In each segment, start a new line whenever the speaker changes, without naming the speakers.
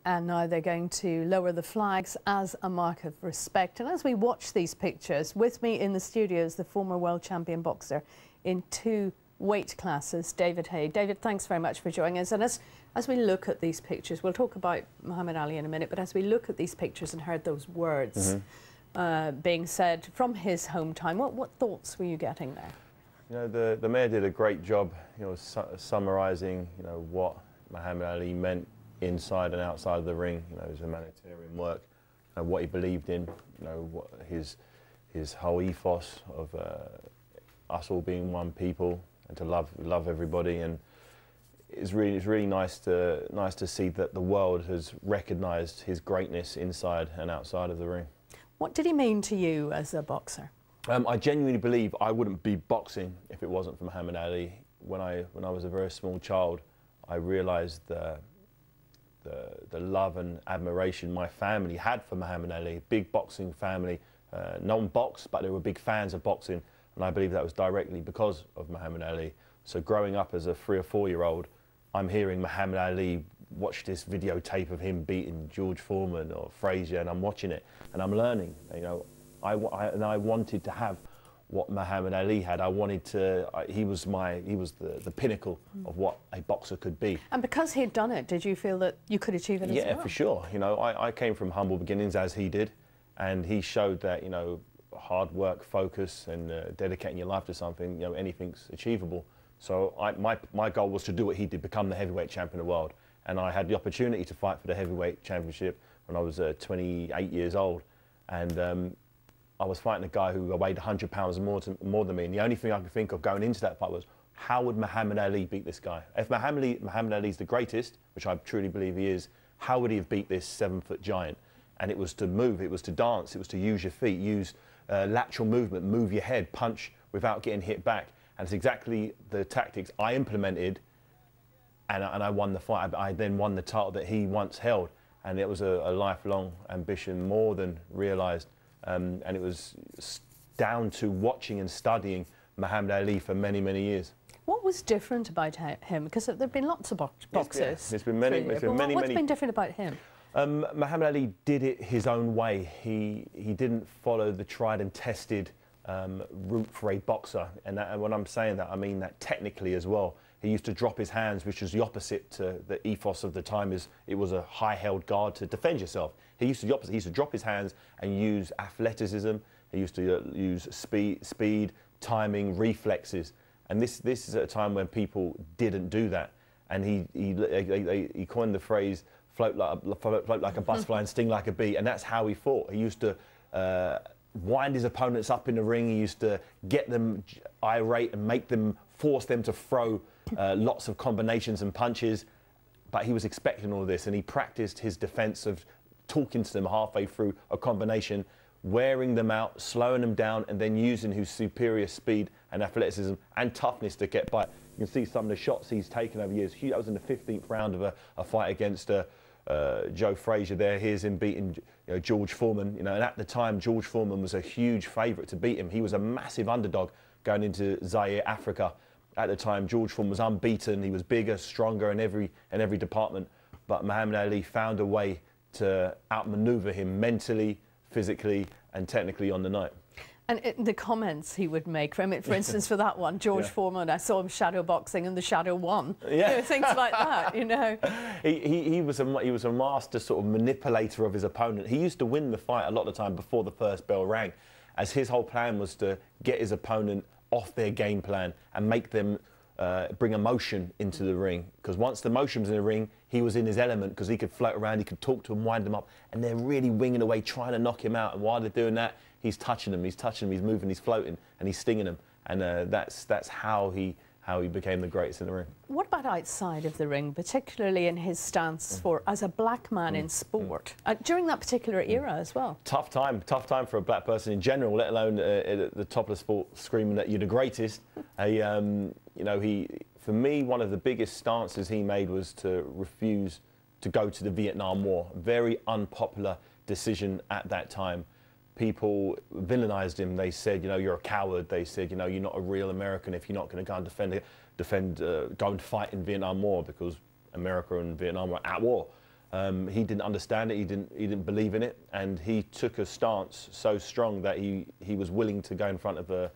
and now they're going to lower the flags as a mark of respect. And as we watch these pictures, with me in the studio is the former world champion boxer in 2 weight classes, David Haye. David, thanks very much for joining us. And as we look at these pictures, we'll talk about Muhammad Ali in a minute, but as we look at these pictures and heard those words being said from his home town, what thoughts were you getting there?
You know, the mayor did a great job, you know, summarising, you know, what Muhammad Ali meant inside and outside of the ring. You know, his humanitarian work, what he believed in, you know, what his whole ethos of us all being one people and to love everybody. And it's really nice to see that the world has recognised his greatness inside and outside of the ring. What did he mean to you as a boxer? I genuinely believe I wouldn't be boxing if it wasn't for Muhammad Ali. When I was a very small child, I realised the love and admiration my family had for Muhammad Ali. Big boxing family. No one boxed, but they were big fans of boxing, and I believe that was directly because of Muhammad Ali. So growing up as a 3 or 4-year-old, I'm hearing Muhammad Ali, watch this videotape of him beating George Foreman or Frazier, and I'm watching it and I'm learning. You know, I wanted to have what Muhammad Ali had. I wanted to. He was the pinnacle of what a boxer could be. And because he'd done it, did you feel that you could achieve it as well? Yeah, for sure. You know, I came from humble beginnings as he did, and he showed that, you know, hard work, focus, and dedicating your life to something, you know, anything's achievable. So my goal was to do what he did, become the heavyweight champion of the world. And I had the opportunity to fight for the heavyweight championship when I was 28 years old, and I was fighting a guy who weighed 100 pounds more than me. And the only thing I could think of going into that fight was, how would Muhammad Ali beat this guy? If Muhammad Ali's the greatest, which I truly believe he is, how would he have beat this 7-foot giant? And it was to move, it was to dance, it was to use your feet, use lateral movement, move your head, punch without getting hit back. And it's exactly the tactics I implemented, and I won the fight. I then won the title that he once held, and it was a lifelong ambition, more than realised. And it was down to watching and studying Muhammad Ali for many, many years. What was different about him? Because there have been lots of boxers. There's been many. What's been different about him? Muhammad Ali did it his own way. He didn't follow the tried and tested route for a boxer. And when I'm saying that, I mean that technically as well. He used to drop his hands, which was the opposite to the ethos of the time. It was a high-held guard to defend yourself. He used to the opposite. He used to drop his hands and use athleticism. He used to use speed, timing, reflexes. And this is at a time when people didn't do that. And he coined the phrase float like a butterfly and sting like a bee. And that's how he fought. He used to wind his opponents up in the ring. He used to get them irate and force them to throw lots of combinations and punches. But he was expecting all of this, and he practiced his defense of talking to them halfway through a combination, wearing them out, slowing them down, and then using his superior speed and athleticism and toughness to get by. You can see some of the shots he's taken over years. That was in the 15th round of a fight against Joe Frazier there. Here's him beating George Foreman. You know, and at the time, George Foreman was a huge favourite to beat him. He was a massive underdog going into Zaire, Africa. At the time, George Foreman was unbeaten. He was bigger, stronger in every department. But Muhammad Ali found a way to outmaneuver him mentally, physically, and technically on the night. And the comments he would make, for instance, for that one, George Foreman, I saw him shadow boxing and the shadow won. Yeah. You know, things like that, you know. He was a master sort of manipulator of his opponent. He used to win the fight a lot of the time before the first bell rang, as his whole plan was to get his opponent off their game plan and make them bring emotion into the ring. Because once the emotion was in the ring, he was in his element, because he could float around, he could talk to them, wind them up, and they're really winging away, trying to knock him out. And while they're doing that, he's touching them, he's moving, he's floating, and he's stinging them. And that's how he became the greatest in the ring. What about outside of the ring, particularly in his stance as a black man in sport, during that particular era as well? Tough time for a black person in general, let alone at the top of the sport, screaming that you're the greatest. You know, for me, one of the biggest stances he made was to refuse to go to the Vietnam War. Very unpopular decision at that time. People villainized him. They said, you know, you're a coward. They said, you know, you're not a real American if you're not going to go and go and fight in Vietnam War, because America and Vietnam were at war. He didn't understand it. He didn't believe in it, and he took a stance so strong that he was willing to go in front of a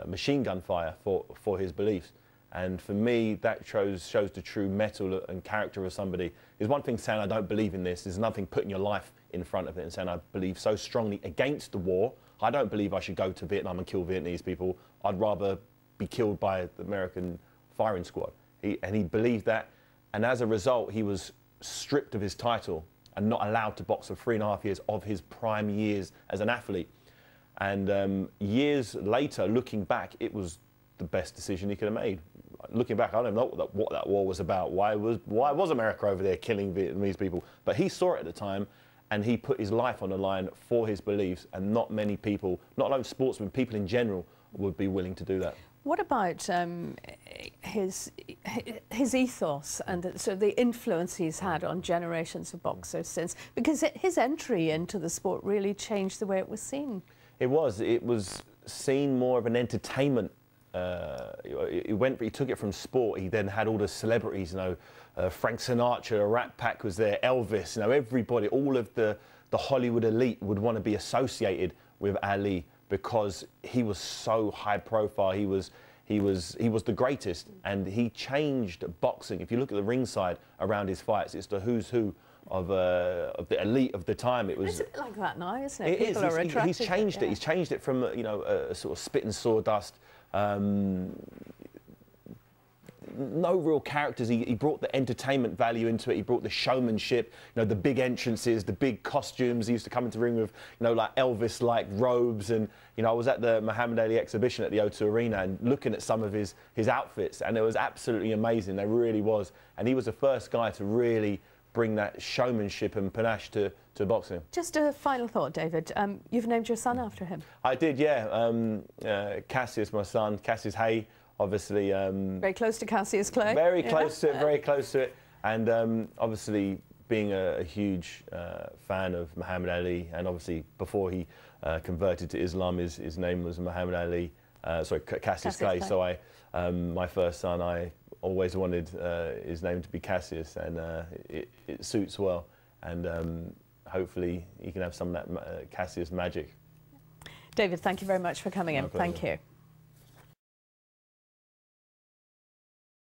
machine gun fire for his beliefs. And for me, that shows the true mettle and character of somebody. There's one thing saying I don't believe in this. There's another thing putting your life in front of it and saying I believe so strongly against the war. I don't believe I should go to Vietnam and kill Vietnamese people. I'd rather be killed by the American firing squad. And he believed that. And as a result, he was stripped of his title and not allowed to box for 3.5 years of his prime years as an athlete. And years later, looking back, it was the best decision he could have made. Looking back, I don't know what that war was about. Why was America over there killing Vietnamese people? But he saw it at the time, and he put his life on the line for his beliefs, and not many people, not only sportsmen, people in general, would be willing to do that.
What about his ethos and the influence he's had on generations of boxers since? Because his entry into the sport really changed the way it was seen. It
was seen more of an entertainment. He took it from sport. He then had all the celebrities, you know, Frank Sinatra, Rat Pack was there, Elvis, you know, everybody, all of the Hollywood elite would want to be associated with Ali because he was so high profile. He was the greatest, and he changed boxing. If you look at the ringside around his fights, it's the who's who of the elite of the time.
It's a bit like that now, isn't it? People are attracted.
He's changed it. He's changed it from a sort of spit and sawdust. No real characters. He brought the entertainment value into it. He brought the showmanship, the big entrances, the big costumes. He used to come into the ring with, like Elvis-like robes. And, I was at the Muhammad Ali exhibition at the O2 Arena and looking at some of his outfits, and it was absolutely amazing. There really was. And he was the first guy to really bring that showmanship and panache to boxing.
Just a final thought, David. You've named your son after him.
I did, yeah. Cassius, my son, Cassius Hay, obviously.
Very close to Cassius Clay.
Very close to it, very close to it. And obviously being a huge fan of Muhammad Ali, and obviously before he converted to Islam, his name was Muhammad Ali, Cassius Clay. So my first son, I always wanted his name to be Cassius, and it suits well. And hopefully he can have some of that Cassius magic.
David, thank you very much for coming in. Thank you.